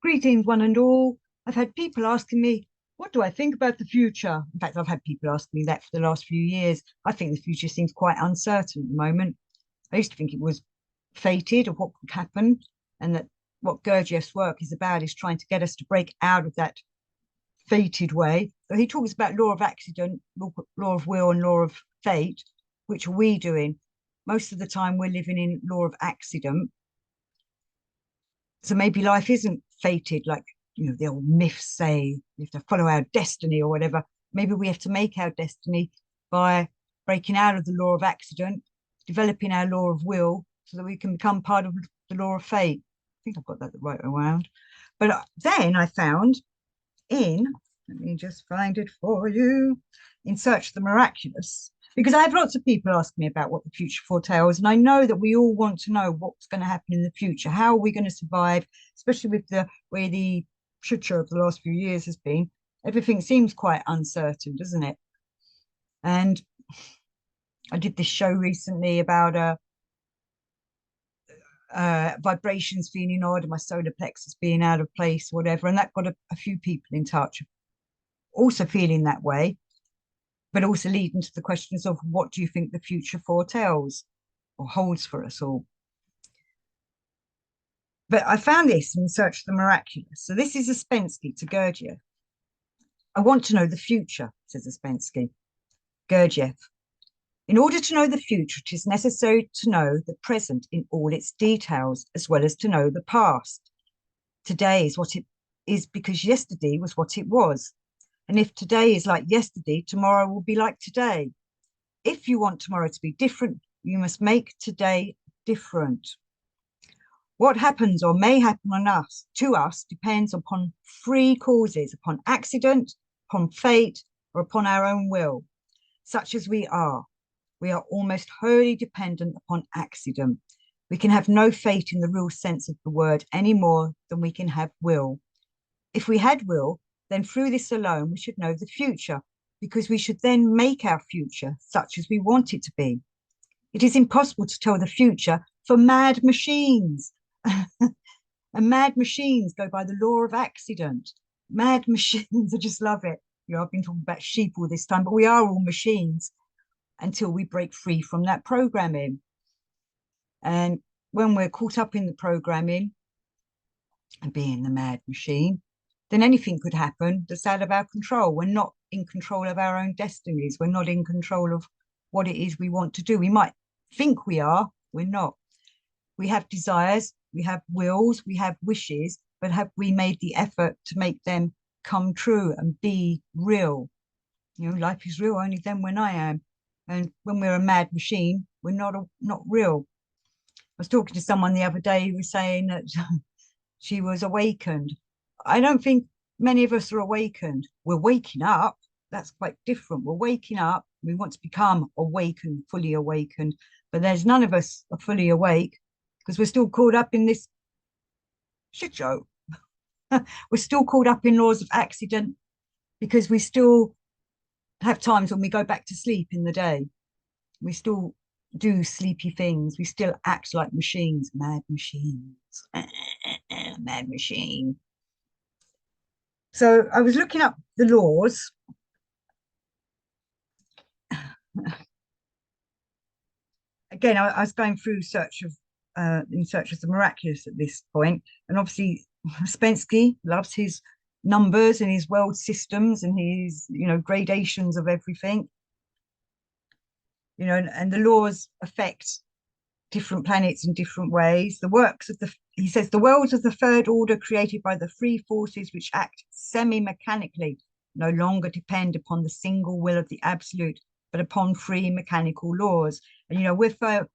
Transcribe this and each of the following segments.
Greetings, one and all. I've had people asking me, what do I think about the future? In fact, I've had people ask me that for the last few years. I think the future seems quite uncertain at the moment. I used to think it was fated of what could happen, and that what Gurdjieff's work is about is trying to get us to break out of that fated way. So he talks about law of accident, law of will, and law of fate. Which are we doing? Most of the time, we're living in law of accident. So maybe life isn't fated like, the old myths say we have to follow our destiny or whatever. Maybe we have to make our destiny by breaking out of the law of accident, developing our law of will so that we can become part of the law of fate. I think I've got that the right way around. But then I found let me just find it for you, In Search of the Miraculous, because I have lots of people ask me about what the future foretells, and I know that we all want to know what's going to happen in the future. How are we going to survive, especially with the way the shit show of the last few years has been? Everything seems quite uncertain, doesn't it? And I did this show recently about vibrations feeling odd and my solar plexus being out of place, whatever, and that got a few people in touch, also feeling that way, but also leading to the questions of what do you think the future foretells or holds for us all. But I found this in Search of the Miraculous. So this is Ouspensky to Gurdjieff. I want to know the future, says Ouspensky. Gurdjieff. In order to know the future, it is necessary to know the present in all its details, as well as to know the past. Today is what it is because yesterday was what it was. And if today is like yesterday, tomorrow will be like today. If you want tomorrow to be different, you must make today different. What happens or may happen to us depends upon three causes, upon accident, upon fate, or upon our own will. Such as we are almost wholly dependent upon accident. We can have no fate in the real sense of the word any more than we can have will. If we had will, then through this alone we should know the future, because we should then make our future such as we want it to be. It is impossible to tell the future for mad machines. And mad machines go by the law of accident. Mad machines, I just love it. I've been talking about sheep all this time, but we are all machines until we break free from that programming. And when we're caught up in the programming and being the mad machine, then anything could happen that's out of our control. We're not in control of our own destinies. We're not in control of what it is we want to do. We might think we are, we're not. We have desires, we have wills, we have wishes, but have we made the effort to make them come true and be real? Life is real only then when I am. And when we're a mad machine, we're not real. I was talking to someone the other day who was saying that she was awakened. I don't think many of us are awakened. We're waking up. That's quite different. We're waking up. We want to become awakened, fully awakened. But there's none of us are fully awake because we're still caught up in this shit show. We're still caught up in laws of accident because we still have times when we go back to sleep in the day. We still do sleepy things. We still act like machines, mad machines, mad machine. So I was looking up the laws. Again, I was going through In Search of the Miraculous at this point, and obviously Ouspensky loves his numbers and his world systems and his gradations of everything, and the laws affect different planets in different ways. He says the worlds of the third order created by the three forces which act semi-mechanically no longer depend upon the single will of the absolute, but upon three mechanical laws. And we're far,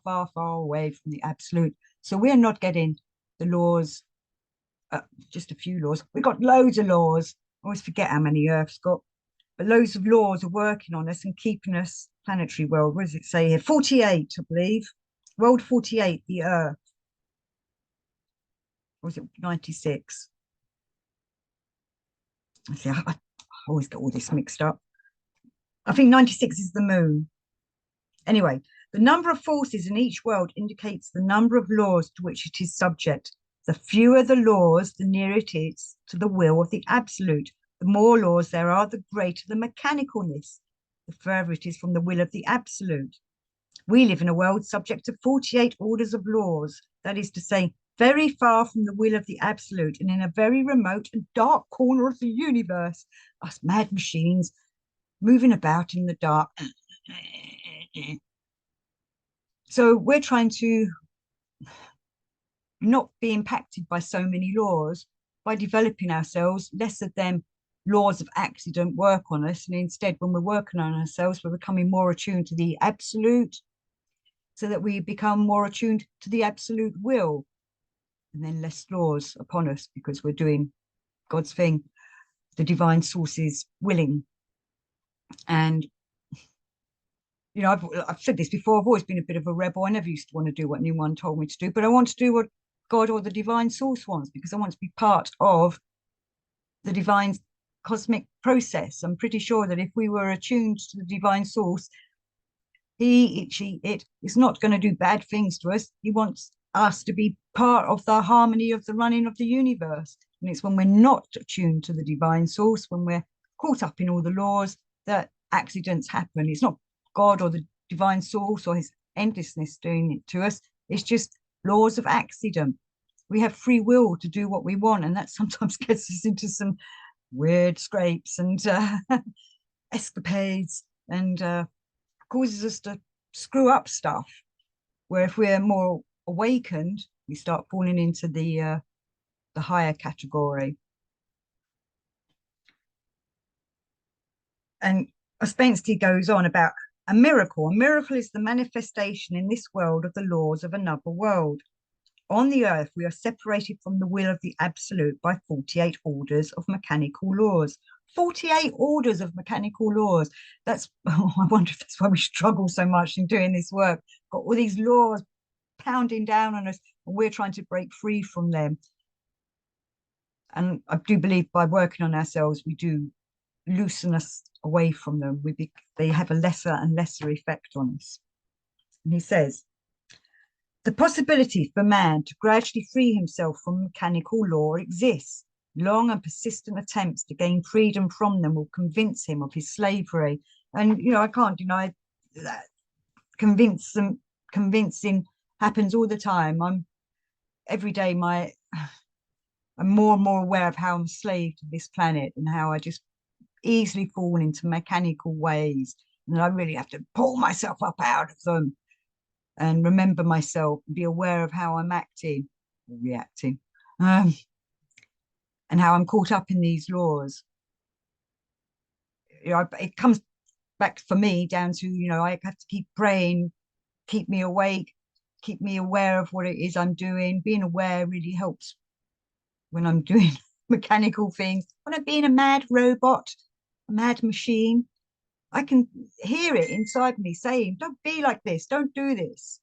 far, far away from the absolute, so we're not getting the laws. Just a few laws. We've got loads of laws. I always forget how many Earth's got, but loads of laws are working on us and keeping us planetary world. What does it say here? 48, I believe. World 48, the Earth. Or was it 96? I always get all this mixed up. I think 96 is the moon. Anyway, the number of forces in each world indicates the number of laws to which it is subject. The fewer the laws, the nearer it is to the will of the absolute. The more laws there are, the greater the mechanicalness, the further it is from the will of the absolute. We live in a world subject to 48 orders of laws, that is to say, very far from the will of the absolute and in a very remote and dark corner of the universe, us mad machines moving about in the dark. So we're trying to not be impacted by so many laws by developing ourselves, less of them laws of accident work on us. And instead, when we're working on ourselves, we're becoming more attuned to the absolute, so that we become more attuned to the absolute will, and then less laws upon us because we're doing God's thing, the divine source's willing. And you know, I've said this before, I've always been a bit of a rebel. I never used to want to do what anyone told me to do, but I want to do what God or the divine source wants, because I want to be part of the divine cosmic process. I'm pretty sure that if we were attuned to the divine source, it is not going to do bad things to us. He wants us to be part of the harmony of the running of the universe. And it's when we're not attuned to the divine source, when we're caught up in all the laws, that accidents happen. It's not God or the divine source or his endlessness doing it to us. It's just laws of accident. We have free will to do what we want, and that sometimes gets us into some weird scrapes and escapades, and causes us to screw up stuff. Where if we're more awakened, we start falling into the higher category. And Ouspensky goes on about a miracle. A miracle is the manifestation in this world of the laws of another world. On the earth, we are separated from the will of the absolute by 48 orders of mechanical laws. 48 orders of mechanical laws. That's, oh, I wonder if that's why we struggle so much in doing this work. Got all these laws pounding down on us, and we're trying to break free from them. And I do believe by working on ourselves, we do loosen us away from them. They have a lesser and lesser effect on us. And he says, the possibility for man to gradually free himself from mechanical law exists. Long and persistent attempts to gain freedom from them will convince him of his slavery. And, you know, I can't deny that convincing happens all the time. Every day, I'm more and more aware of how I'm a slave to this planet and how I just easily fall into mechanical ways. And I really have to pull myself up out of them and remember myself, be aware of how I'm acting or reacting, and how I'm caught up in these laws. You know, it comes back for me down to, you know, I have to keep praying, keep me awake, keep me aware of what it is I'm doing. Being aware really helps when I'm doing mechanical things. When I'm being a mad robot, a mad machine, I can hear it inside me saying, don't be like this, don't do this.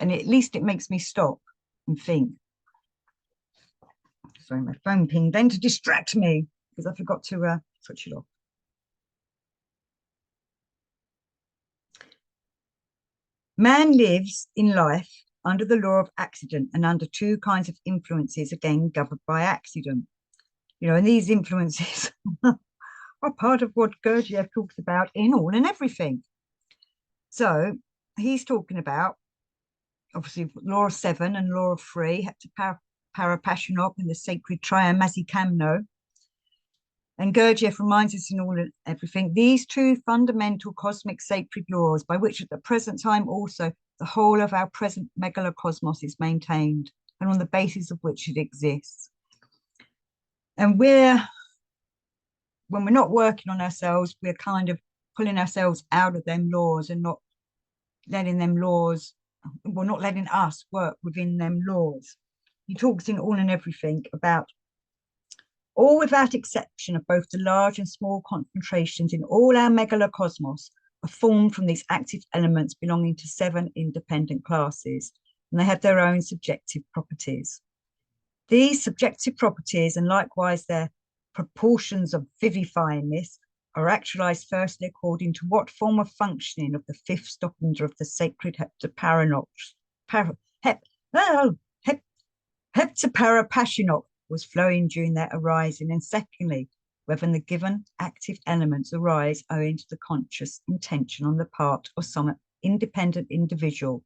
And at least it makes me stop and think. Sorry, my phone pinged then to distract me because I forgot to switch it off. Man lives in life under the law of accident and under two kinds of influences, again governed by accident. You know, and these influences are part of what Gurdjieff talks about in All and Everything. So he's talking about, obviously, law of 7 and law of 3, Parapassionop and the sacred Triamasikamno. And Gurdjieff reminds us in All and Everything, these two fundamental cosmic sacred laws by which at the present time also the whole of our present megalocosmos is maintained and on the basis of which it exists. And when we're not working on ourselves, we're kind of pulling ourselves out of them laws and not letting them laws, well, not letting us work within them laws. He talks in All and Everything about all without exception of both the large and small concentrations in all our megalocosmos are formed from these active elements belonging to 7 independent classes, and they have their own subjective properties. These subjective properties, and likewise their proportions of vivifyingness, are actualized firstly according to what form of functioning of the 5th stockholder of the sacred heptaparanox, heptaparapassionok was flowing during their arising, and secondly, whether the given active elements arise owing to the conscious intention on the part of some independent individual,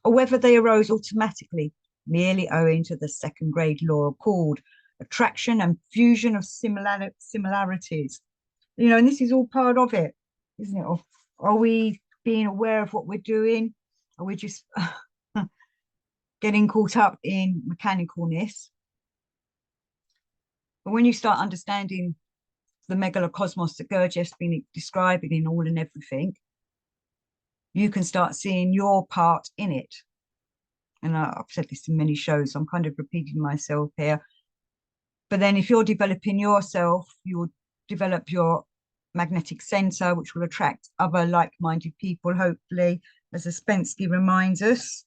or whether they arose automatically, merely owing to the second grade law called attraction and fusion of similarities. You know, and this is all part of it, isn't it? Are we being aware of what we're doing? Are we just getting caught up in mechanicalness? But when you start understanding the megalocosmos that Gurdjieff's been describing in All and Everything, you can start seeing your part in it. And I've said this in many shows, so I'm kind of repeating myself here. But then if you're developing yourself, you'll develop your magnetic center, which will attract other like-minded people, hopefully, as Ouspensky reminds us.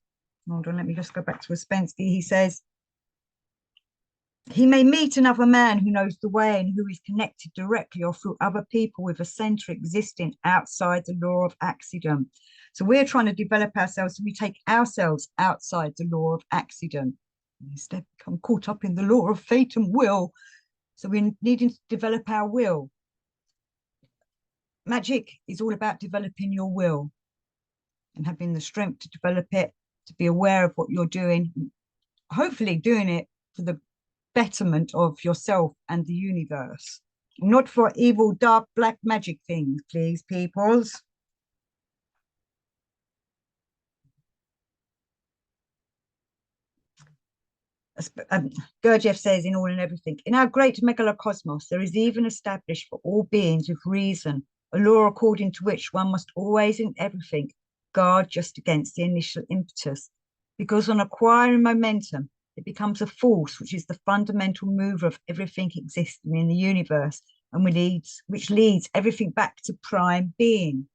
Hold on, let me just go back to Ouspensky. He says, he may meet another man who knows the way and who is connected directly or through other people with a center existing outside the law of accident. So we're trying to develop ourselves, so we take ourselves outside the law of accident. Instead, become caught up in the law of fate and will. So we're needing to develop our will. Magic is all about developing your will and having the strength to develop it, to be aware of what you're doing, hopefully doing it for the betterment of yourself and the universe, not for evil, dark, black magic things, please, peoples. Gurdjieff says in All and Everything, in our great megalocosmos, there is even established for all beings with reason a law according to which one must always in everything guard just against the initial impetus, because on acquiring momentum, it becomes a force which is the fundamental mover of everything existing in the universe, and which leads everything back to prime being.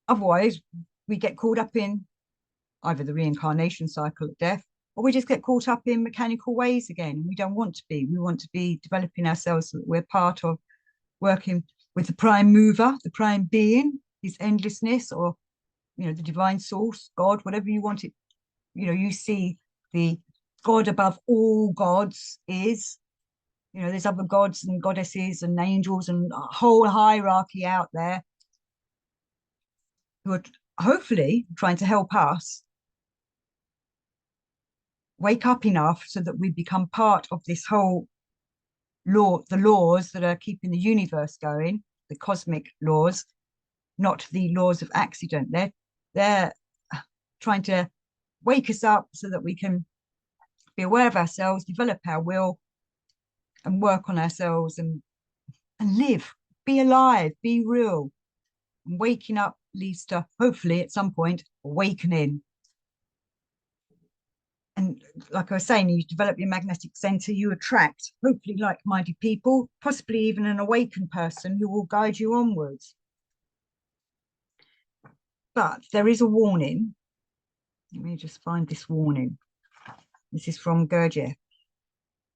Otherwise, we get caught up in either the reincarnation cycle of death, or we just get caught up in mechanical ways again. We don't want to be. We want to be developing ourselves so that we're part of working with the prime mover, the prime being, his endlessness, or, you know, the divine source, God, whatever you want it. You know, you see the God above all gods is, you know, there's other gods and goddesses and angels and a whole hierarchy out there who are hopefully trying to help us wake up enough so that we become part of this whole law, the laws that are keeping the universe going, the cosmic laws, not the laws of accident. They're trying to wake us up so that we can be aware of ourselves, develop our will, and work on ourselves and live, be alive, be real. And waking up leads to, hopefully, at some point, awakening. And like I was saying, you develop your magnetic center, you attract hopefully like-minded people, possibly even an awakened person who will guide you onwards. But there is a warning. Let me just find this warning. This is from Gurdjieff.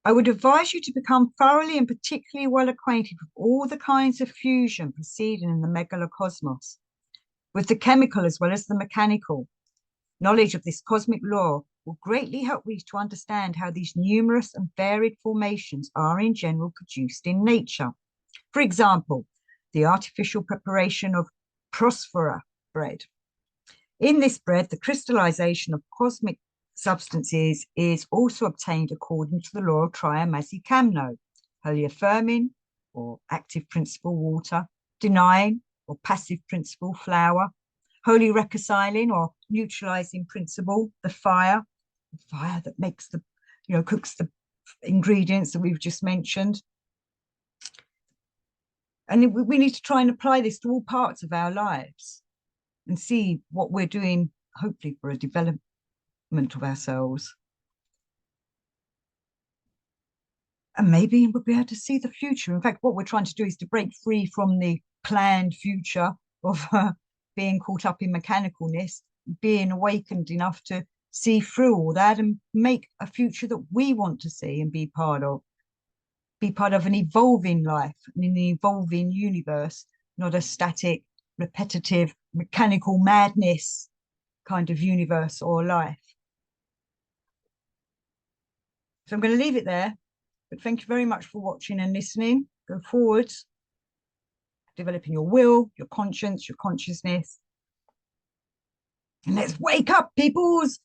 I would advise you to become thoroughly and particularly well acquainted with all the kinds of fusion proceeding in the megalocosmos, with the chemical as well as the mechanical. Knowledge of this cosmic law will greatly help you to understand how these numerous and varied formations are in general produced in nature. For example, the artificial preparation of prosphora bread. In this bread, the crystallization of cosmic substances is also obtained according to the law of triamazicamno, wholly affirming or active principle water, denying or passive principle flour, wholly reconciling or neutralizing principle the fire that makes the, you know, cooks the ingredients that we've just mentioned. And we need to try and apply this to all parts of our lives and see what we're doing, hopefully for a development of ourselves. And maybe we'll be able to see the future. In fact, what we're trying to do is to break free from the planned future of being caught up in mechanicalness, being awakened enough to see through all that and make a future that we want to see and be part of an evolving life and an evolving universe, not a static, repetitive, mechanical madness kind of universe or life. So I'm going to leave it there, but thank you very much for watching and listening. Go forwards, developing your will, your conscience, your consciousness. And let's wake up, peoples.